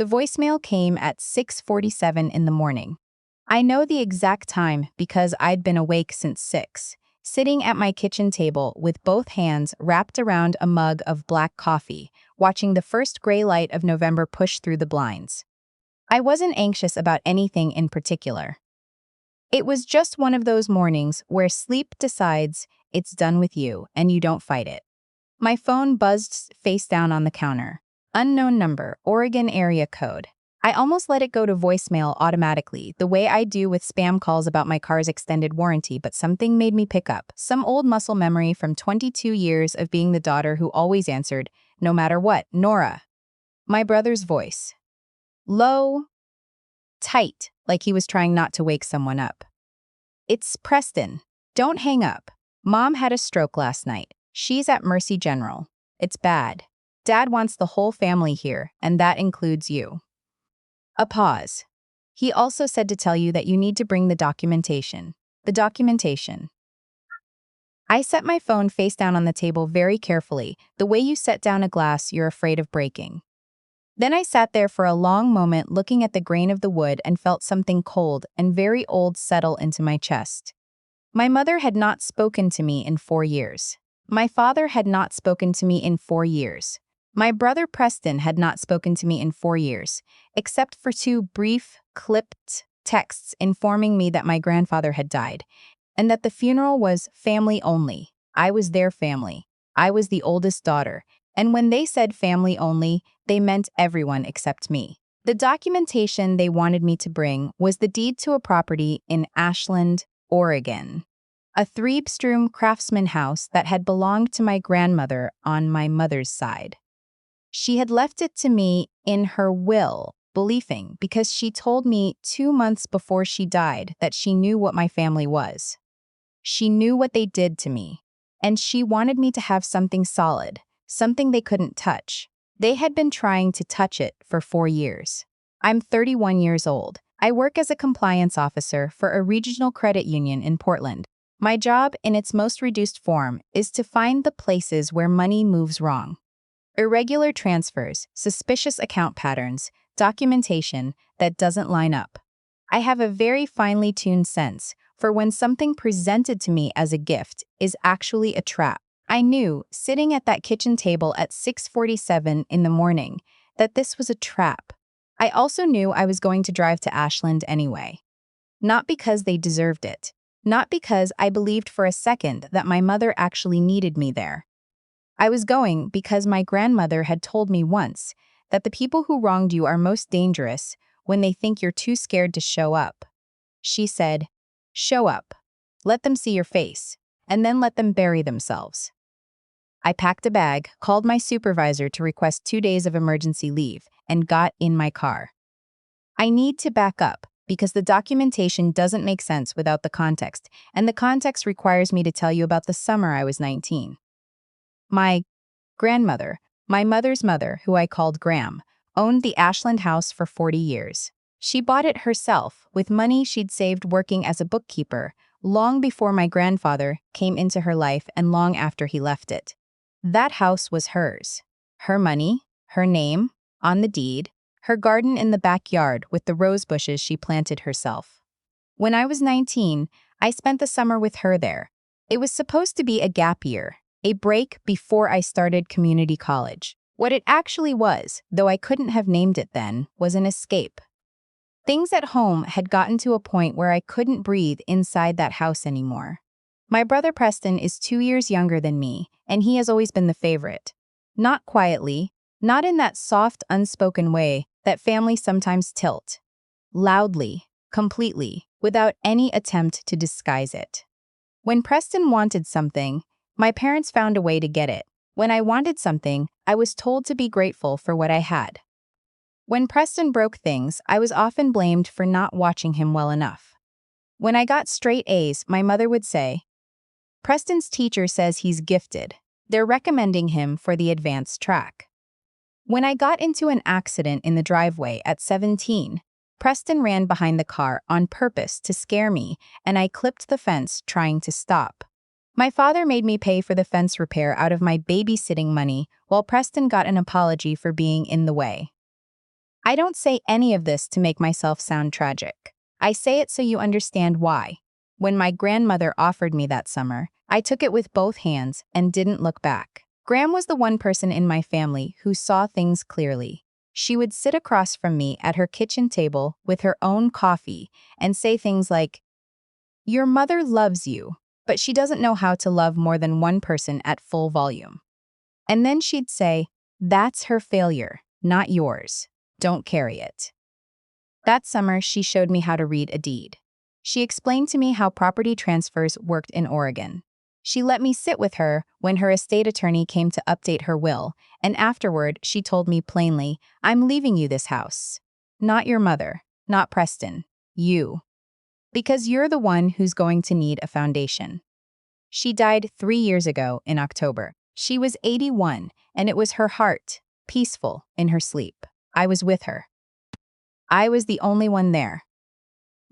The voicemail came at 6:47 in the morning. I know the exact time because I'd been awake since 6, sitting at my kitchen table with both hands wrapped around a mug of black coffee, watching the first gray light of November push through the blinds. I wasn't anxious about anything in particular. It was just one of those mornings where sleep decides it's done with you and you don't fight it. My phone buzzed face down on the counter. Unknown number, Oregon area code. I almost let it go to voicemail automatically, the way I do with spam calls about my car's extended warranty, but something made me pick up. Some old muscle memory from 22 years of being the daughter who always answered, no matter what. Nora. My brother's voice. Low, tight, like he was trying not to wake someone up. It's Preston. Don't hang up. Mom had a stroke last night. She's at Mercy General. It's bad. Dad wants the whole family here, and that includes you. A pause. He also said to tell you that you need to bring the documentation. The documentation. I set my phone face down on the table very carefully, the way you set down a glass you're afraid of breaking. Then I sat there for a long moment looking at the grain of the wood and felt something cold and very old settle into my chest. My mother had not spoken to me in 4 years. My father had not spoken to me in 4 years. My brother Preston had not spoken to me in 4 years, except for 2 brief, clipped texts informing me that my grandfather had died, and that the funeral was family only. I was their family. I was the oldest daughter, and when they said family only, they meant everyone except me. The documentation they wanted me to bring was the deed to a property in Ashland, Oregon. A 3-bedroom craftsman house that had belonged to my grandmother on my mother's side. She had left it to me in her will, believing, because she told me 2 months before she died that she knew what my family was. She knew what they did to me, and she wanted me to have something solid, something they couldn't touch. They had been trying to touch it for 4 years. I'm 31 years old. I work as a compliance officer for a regional credit union in Portland. My job, in its most reduced form, is to find the places where money moves wrong. Irregular transfers, suspicious account patterns, documentation that doesn't line up. I have a very finely tuned sense for when something presented to me as a gift is actually a trap. I knew, sitting at that kitchen table at 6:47 in the morning, that this was a trap. I also knew I was going to drive to Ashland anyway. Not because they deserved it. Not because I believed for a second that my mother actually needed me there. I was going because my grandmother had told me once that the people who wronged you are most dangerous when they think you're too scared to show up. She said, show up, let them see your face, and then let them bury themselves. I packed a bag, called my supervisor to request 2 days of emergency leave, and got in my car. I need to back up because the documentation doesn't make sense without the context, and the context requires me to tell you about the summer I was 19. My grandmother, my mother's mother, who I called Gram, owned the Ashland house for 40 years. She bought it herself with money she'd saved working as a bookkeeper long before my grandfather came into her life and long after he left it. That house was hers. Her money, her name, on the deed, her garden in the backyard with the rose bushes she planted herself. When I was 19, I spent the summer with her there. It was supposed to be a gap year, a break before I started community college. What it actually was, though I couldn't have named it then, was an escape. Things at home had gotten to a point where I couldn't breathe inside that house anymore. My brother Preston is 2 years younger than me, and he has always been the favorite. Not quietly, not in that soft, unspoken way that families sometimes tilt. Loudly, completely, without any attempt to disguise it. When Preston wanted something, my parents found a way to get it. When I wanted something, I was told to be grateful for what I had. When Preston broke things, I was often blamed for not watching him well enough. When I got straight A's, my mother would say, Preston's teacher says he's gifted. They're recommending him for the advanced track. When I got into an accident in the driveway at 17, Preston ran behind the car on purpose to scare me, and I clipped the fence trying to stop. My father made me pay for the fence repair out of my babysitting money, while Preston got an apology for being in the way. I don't say any of this to make myself sound tragic. I say it so you understand why. When my grandmother offered me that summer, I took it with both hands and didn't look back. Gram was the one person in my family who saw things clearly. She would sit across from me at her kitchen table with her own coffee and say things like, "Your mother loves you, but she doesn't know how to love more than one person at full volume." And then she'd say, "That's her failure, not yours. Don't carry it." That summer, she showed me how to read a deed. She explained to me how property transfers worked in Oregon. She let me sit with her when her estate attorney came to update her will, and afterward, she told me plainly, "I'm leaving you this house. Not your mother, not Preston, you. Because you're the one who's going to need a foundation." She died 3 years ago in October. She was 81, and it was her heart, peaceful in her sleep. I was with her. I was the only one there.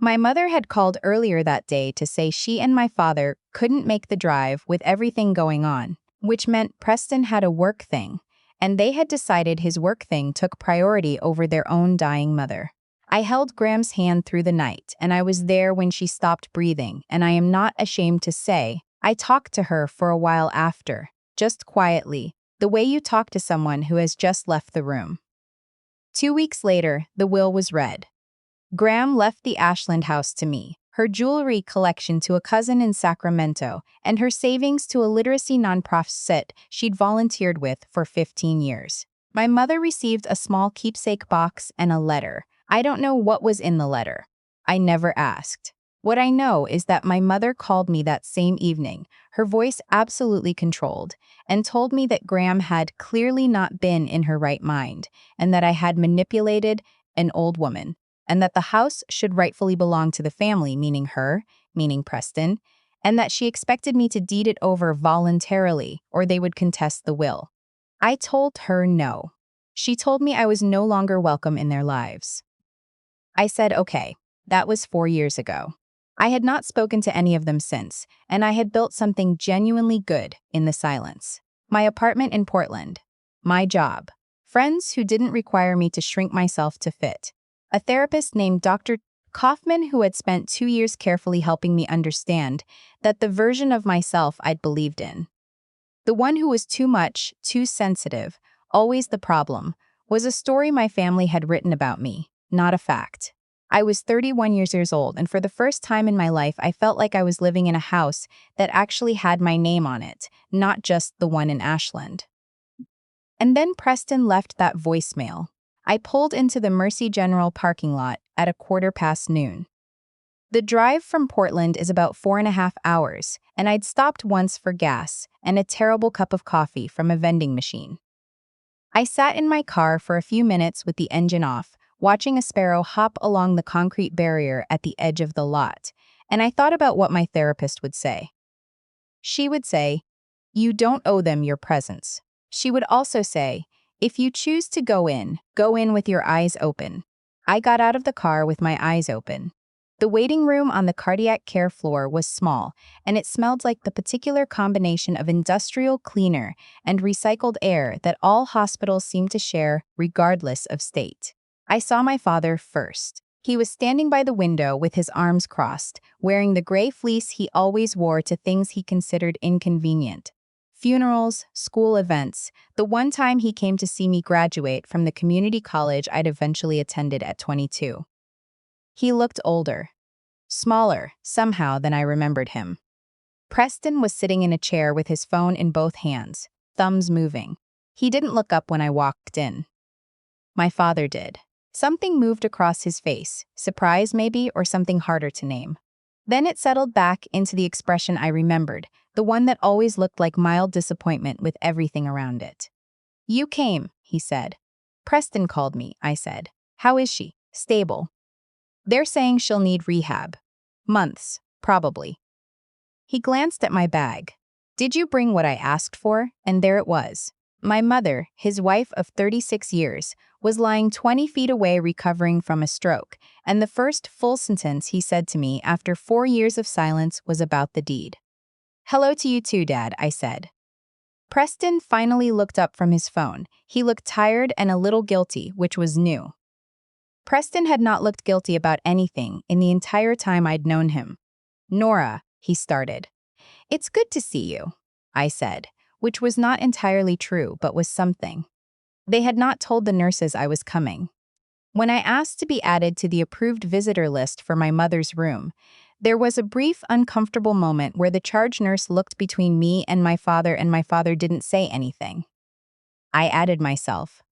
My mother had called earlier that day to say she and my father couldn't make the drive with everything going on, which meant Preston had a work thing, and they had decided his work thing took priority over their own dying mother. I held Graham's hand through the night, and I was there when she stopped breathing, and I am not ashamed to say, I talked to her for a while after, just quietly, the way you talk to someone who has just left the room. 2 weeks later, the will was read. Graham left the Ashland house to me, her jewelry collection to a cousin in Sacramento, and her savings to a literacy nonprofit she'd volunteered with for 15 years. My mother received a small keepsake box and a letter. I don't know what was in the letter. I never asked. What I know is that my mother called me that same evening, her voice absolutely controlled, and told me that Graham had clearly not been in her right mind, and that I had manipulated an old woman, and that the house should rightfully belong to the family, meaning her, meaning Preston, and that she expected me to deed it over voluntarily or they would contest the will. I told her no. She told me I was no longer welcome in their lives. I said, okay, that was 4 years ago. I had not spoken to any of them since, and I had built something genuinely good in the silence. My apartment in Portland. My job. Friends who didn't require me to shrink myself to fit. A therapist named Dr. Kaufman who had spent 2 years carefully helping me understand that the version of myself I'd believed in, the one who was too much, too sensitive, always the problem, was a story my family had written about me, not a fact. I was 31 years old, and for the first time in my life, I felt like I was living in a house that actually had my name on it, not just the one in Ashland. And then Preston left that voicemail. I pulled into the Mercy General parking lot at noon. The drive from Portland is about 4.5 hours, and I'd stopped once for gas and a terrible cup of coffee from a vending machine. I sat in my car for a few minutes with the engine off, watching a sparrow hop along the concrete barrier at the edge of the lot, and I thought about what my therapist would say. She would say, "You don't owe them your presence." She would also say, "If you choose to go in with your eyes open." I got out of the car with my eyes open. The waiting room on the cardiac care floor was small, and it smelled like the particular combination of industrial cleaner and recycled air that all hospitals seem to share regardless of state. I saw my father first. He was standing by the window with his arms crossed, wearing the gray fleece he always wore to things he considered inconvenient. Funerals, school events, the one time he came to see me graduate from the community college I'd eventually attended at 22. He looked older, smaller, somehow, than I remembered him. Preston was sitting in a chair with his phone in both hands, thumbs moving. He didn't look up when I walked in. My father did. Something moved across his face, surprise maybe, or something harder to name. Then it settled back into the expression I remembered, the one that always looked like mild disappointment with everything around it. "You came," he said. "Preston called me," I said. "How is she?" "Stable. They're saying she'll need rehab. Months, probably." He glanced at my bag. "Did you bring what I asked for?" And there it was. My mother, his wife of 36 years, was lying 20 feet away recovering from a stroke, and the first full sentence he said to me after 4 years of silence was about the deed. "Hello to you too, Dad," I said. Preston finally looked up from his phone. He looked tired and a little guilty, which was new. Preston had not looked guilty about anything in the entire time I'd known him. Nora, he started. It's good to see you, I said, which was not entirely true but was something. They had not told the nurses I was coming. When I asked to be added to the approved visitor list for my mother's room, there was a brief, uncomfortable moment where the charge nurse looked between me and my father didn't say anything. I added myself.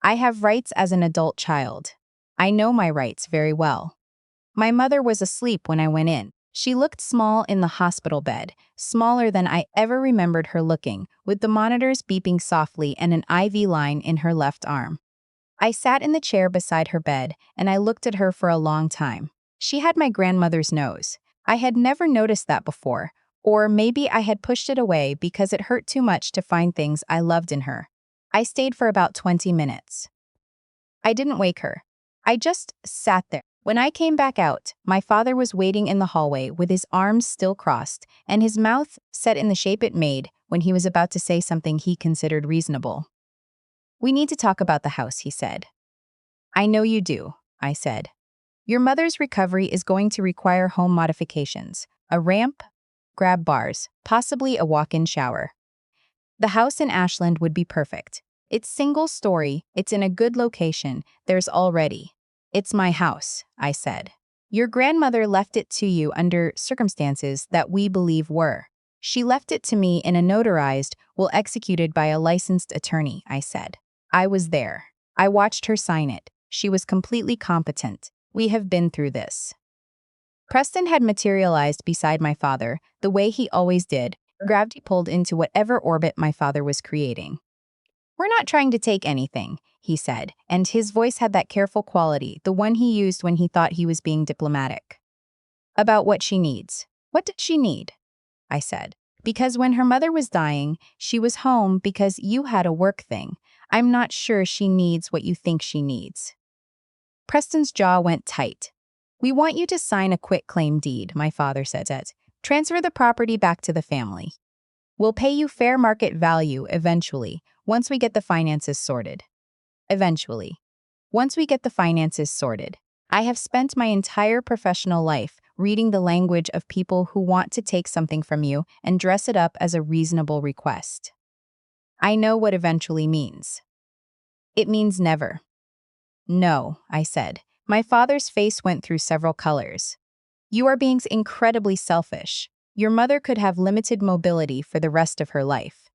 I have rights as an adult child. I know my rights very well. My mother was asleep when I went in. She looked small in the hospital bed, smaller than I ever remembered her looking, with the monitors beeping softly and an IV line in her left arm. I sat in the chair beside her bed, and I looked at her for a long time. She had my grandmother's nose. I had never noticed that before, or maybe I had pushed it away because it hurt too much to find things I loved in her. I stayed for about 20 minutes. I didn't wake her. I just sat there. When I came back out, my father was waiting in the hallway with his arms still crossed and his mouth set in the shape it made when he was about to say something he considered reasonable. We need to talk about the house, he said. I know you do, I said. Your mother's recovery is going to require home modifications, a ramp, grab bars, possibly a walk-in shower. The house in Ashland would be perfect. It's single story, it's in a good location, there's already. It's my house, I said. Your grandmother left it to you under circumstances that we believe were. She left it to me in a notarized will executed by a licensed attorney, I said. I was there. I watched her sign it. She was completely competent. We have been through this. Preston had materialized beside my father, the way he always did, gravity pulled into whatever orbit my father was creating. We're not trying to take anything, he said, and his voice had that careful quality, the one he used when he thought he was being diplomatic. About what she needs. What did she need? I said. Because when her mother was dying, she was home because you had a work thing. I'm not sure she needs what you think she needs. Preston's jaw went tight. We want you to sign a quitclaim deed, my father said. Transfer the property back to the family. We'll pay you fair market value eventually, once we get the finances sorted. Eventually. Once we get the finances sorted. I have spent my entire professional life reading the language of people who want to take something from you and dress it up as a reasonable request. I know what eventually means. It means never. No, I said. My father's face went through several colors. You are being incredibly selfish. Your mother could have limited mobility for the rest of her life.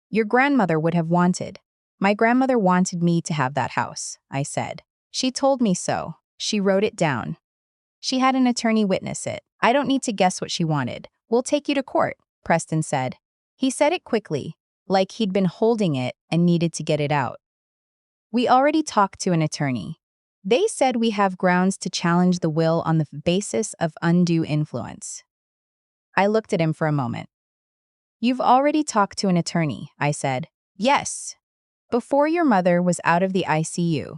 Your grandmother would have wanted. My grandmother wanted me to have that house, I said. She told me so. She wrote it down. She had an attorney witness it. I don't need to guess what she wanted. We'll take you to court, Preston said. He said it quickly, like he'd been holding it and needed to get it out. We already talked to an attorney. They said we have grounds to challenge the will on the basis of undue influence. I looked at him for a moment. You've already talked to an attorney, I said. Yes. Before your mother was out of the ICU.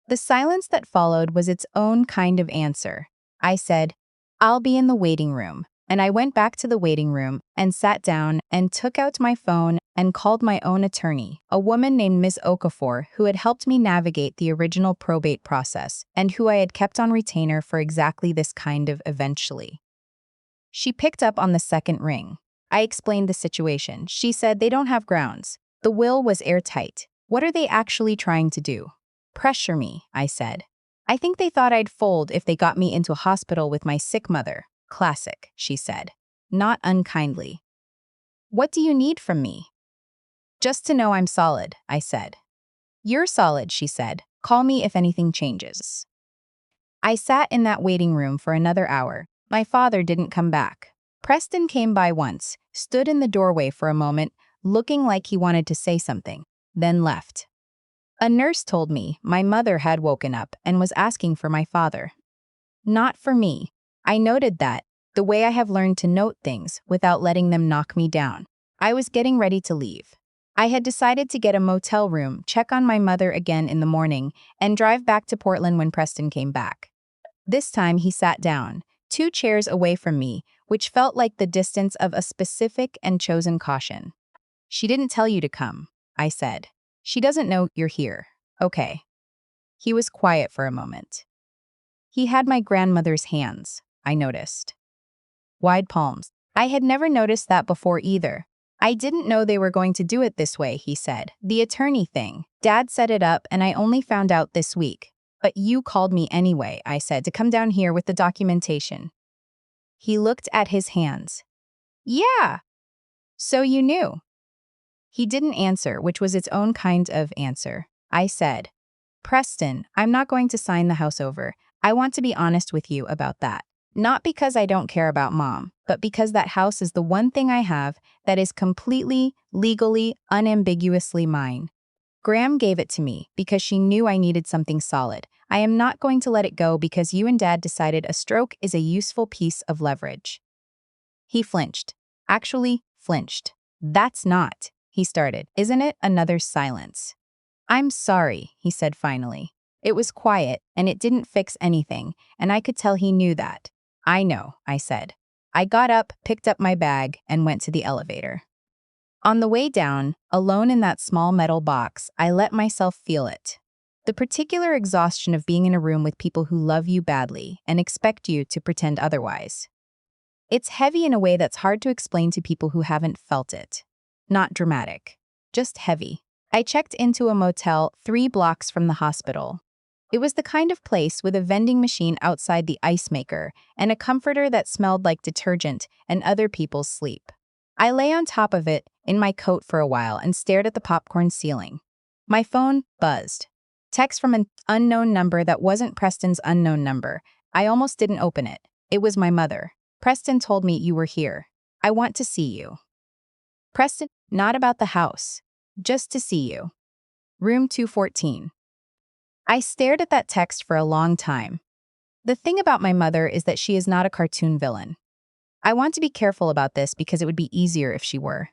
The silence that followed was its own kind of answer. I said, I'll be in the waiting room. And I went back to the waiting room and sat down and took out my phone and called my own attorney, a woman named Ms. Okafor, who had helped me navigate the original probate process and who I had kept on retainer for exactly this kind of eventually. She picked up on the second ring. I explained the situation. She said they don't have grounds. The will was airtight. What are they actually trying to do? Pressure me, I said. I think they thought I'd fold if they got me into a hospital with my sick mother. Classic, she said. Not unkindly. What do you need from me? Just to know I'm solid, I said. You're solid, she said. Call me if anything changes. I sat in that waiting room for another hour. My father didn't come back. Preston came by once, stood in the doorway for a moment, looking like he wanted to say something, then left. A nurse told me my mother had woken up and was asking for my father. Not for me. I noted that, the way I have learned to note things without letting them knock me down. I was getting ready to leave. I had decided to get a motel room, check on my mother again in the morning, and drive back to Portland when Preston came back. This time he sat down, 2 chairs away from me, which felt like the distance of a specific and chosen caution. She didn't tell you to come, I said. She doesn't know you're here. Okay. He was quiet for a moment. He had my grandmother's hands, I noticed. Wide palms. I had never noticed that before either. I didn't know they were going to do it this way, he said. The attorney thing. Dad set it up and I only found out this week. But you called me anyway, I said, to come down here with the documentation. He looked at his hands. Yeah. So you knew. He didn't answer, which was its own kind of answer. I said, Preston, I'm not going to sign the house over. I want to be honest with you about that. Not because I don't care about Mom, but because that house is the one thing I have that is completely, legally, unambiguously mine. Graham gave it to me because she knew I needed something solid. I am not going to let it go because you and Dad decided a stroke is a useful piece of leverage. He flinched. Actually, flinched. That's not, he started. Isn't it? Another silence. I'm sorry, he said finally. It was quiet, and it didn't fix anything, and I could tell he knew that. I know, I said. I got up, picked up my bag, and went to the elevator. On the way down, alone in that small metal box, I let myself feel it. The particular exhaustion of being in a room with people who love you badly and expect you to pretend otherwise. It's heavy in a way that's hard to explain to people who haven't felt it. Not dramatic, just heavy. I checked into a motel 3 blocks from the hospital. It was the kind of place with a vending machine outside the ice maker and a comforter that smelled like detergent and other people's sleep. I lay on top of it in my coat for a while and stared at the popcorn ceiling. My phone buzzed. Text from an unknown number that wasn't Preston's unknown number. I almost didn't open it. It was my mother. Preston told me you were here. I want to see you. Preston, not about the house. Just to see you. Room 214. I stared at that text for a long time. The thing about my mother is that she is not a cartoon villain. I want to be careful about this because it would be easier if she were.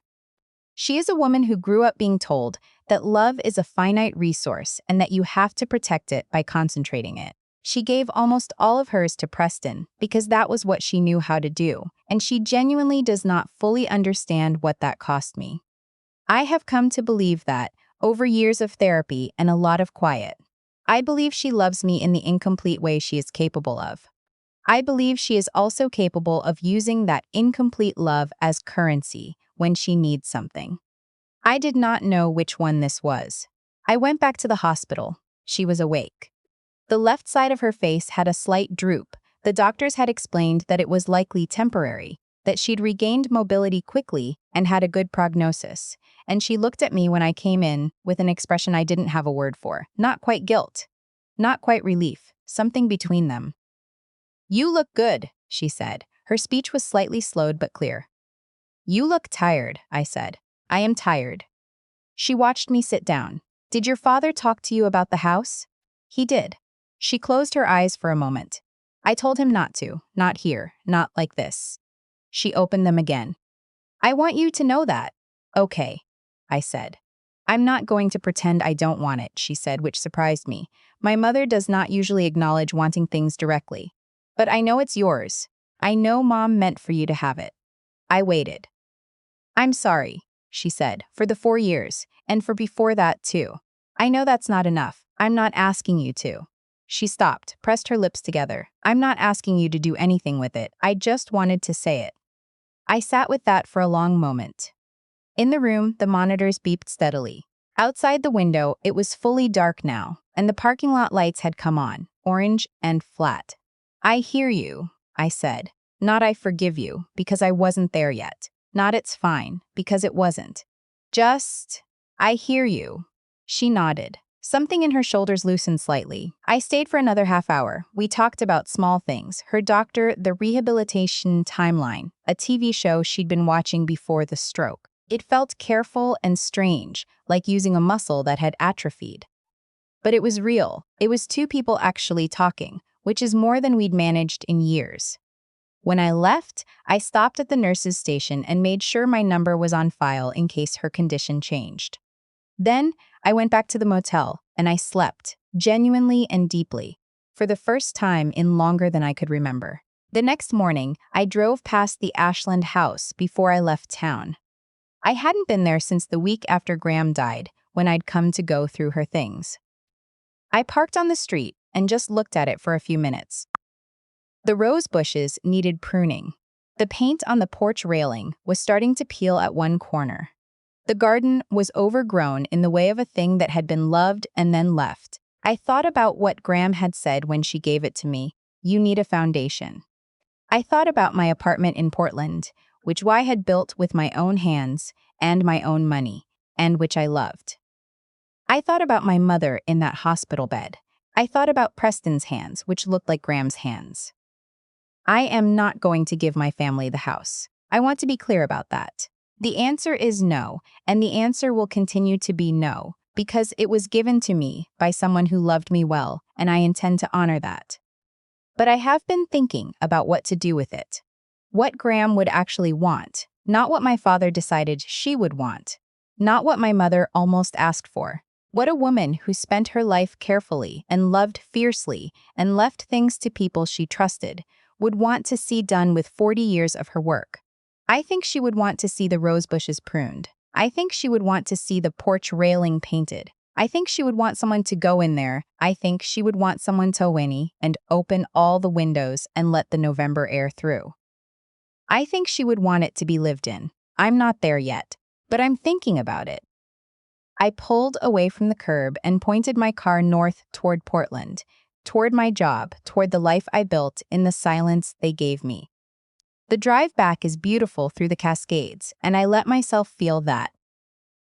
She is a woman who grew up being told that love is a finite resource and that you have to protect it by concentrating it. She gave almost all of hers to Preston because that was what she knew how to do, and she genuinely does not fully understand what that cost me. I have come to believe that over years of therapy and a lot of quiet. I believe she loves me in the incomplete way she is capable of. I believe she is also capable of using that incomplete love as currency when she needs something. I did not know which one this was. I went back to the hospital. She was awake. The left side of her face had a slight droop. The doctors had explained that it was likely temporary, that she'd regained mobility quickly and had a good prognosis. And she looked at me when I came in with an expression I didn't have a word for. Not quite guilt. Not quite relief. Something between them. You look good, she said. Her speech was slightly slowed but clear. You look tired, I said. I am tired. She watched me sit down. Did your father talk to you about the house? He did. She closed her eyes for a moment. I told him not to, not here, not like this. She opened them again. I want you to know that. Okay, I said. I'm not going to pretend I don't want it, she said, which surprised me. My mother does not usually acknowledge wanting things directly. But I know it's yours. I know Mom meant for you to have it. I waited. I'm sorry, she said, for the 4 years, and for before that too. I know that's not enough. I'm not asking you to. She stopped, pressed her lips together. I'm not asking you to do anything with it. I just wanted to say it. I sat with that for a long moment. In the room, the monitors beeped steadily. Outside the window, it was fully dark now, and the parking lot lights had come on, orange and flat. I hear you, I said. Not I forgive you, because I wasn't there yet. Not it's fine, because it wasn't. Just, I hear you. She nodded. Something in her shoulders loosened slightly. I stayed for another half hour. We talked about small things. Her doctor, the rehabilitation timeline, a TV show she'd been watching before the stroke. It felt careful and strange, like using a muscle that had atrophied. But it was real. It was 2 people actually talking, which is more than we'd managed in years. When I left, I stopped at the nurse's station and made sure my number was on file in case her condition changed. Then, I went back to the motel, and I slept, genuinely and deeply, for the first time in longer than I could remember. The next morning, I drove past the Ashland house before I left town. I hadn't been there since the week after Graham died, when I'd come to go through her things. I parked on the street and just looked at it for a few minutes. The rose bushes needed pruning. The paint on the porch railing was starting to peel at one corner. The garden was overgrown in the way of a thing that had been loved and then left. I thought about what Graham had said when she gave it to me. You need a foundation. I thought about my apartment in Portland, which I had built with my own hands and my own money, and which I loved. I thought about my mother in that hospital bed. I thought about Preston's hands, which looked like Graham's hands. I am not going to give my family the house. I want to be clear about that. The answer is no, and the answer will continue to be no, because it was given to me by someone who loved me well, and I intend to honor that. But I have been thinking about what to do with it. What Graham would actually want, not what my father decided she would want, not what my mother almost asked for. What a woman who spent her life carefully and loved fiercely and left things to people she trusted would want to see done with 40 years of her work. I think she would want to see the rose bushes pruned. I think she would want to see the porch railing painted. I think she would want someone to go in there. I think she would want someone to whinny and open all the windows and let the November air through. I think she would want it to be lived in. I'm not there yet, but I'm thinking about it. I pulled away from the curb and pointed my car north toward Portland, toward my job, toward the life I built in the silence they gave me. The drive back is beautiful through the Cascades, and I let myself feel that.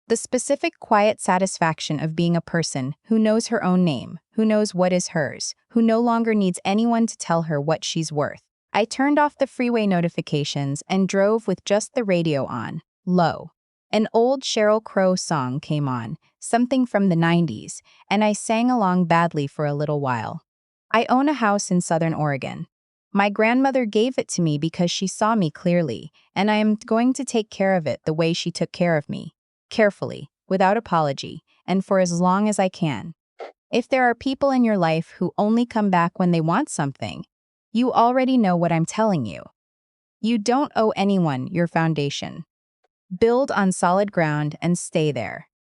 The specific quiet satisfaction of being a person who knows her own name, who knows what is hers, who no longer needs anyone to tell her what she's worth. I turned off the freeway notifications and drove with just the radio on, low. An old Sheryl Crow song came on, something from the 90s, and I sang along badly for a little while. I own a house in Southern Oregon. My grandmother gave it to me because she saw me clearly, and I am going to take care of it the way she took care of me. Carefully, without apology, and for as long as I can. If there are people in your life who only come back when they want something, you already know what I'm telling you. You don't owe anyone your foundation. Build on solid ground and stay there.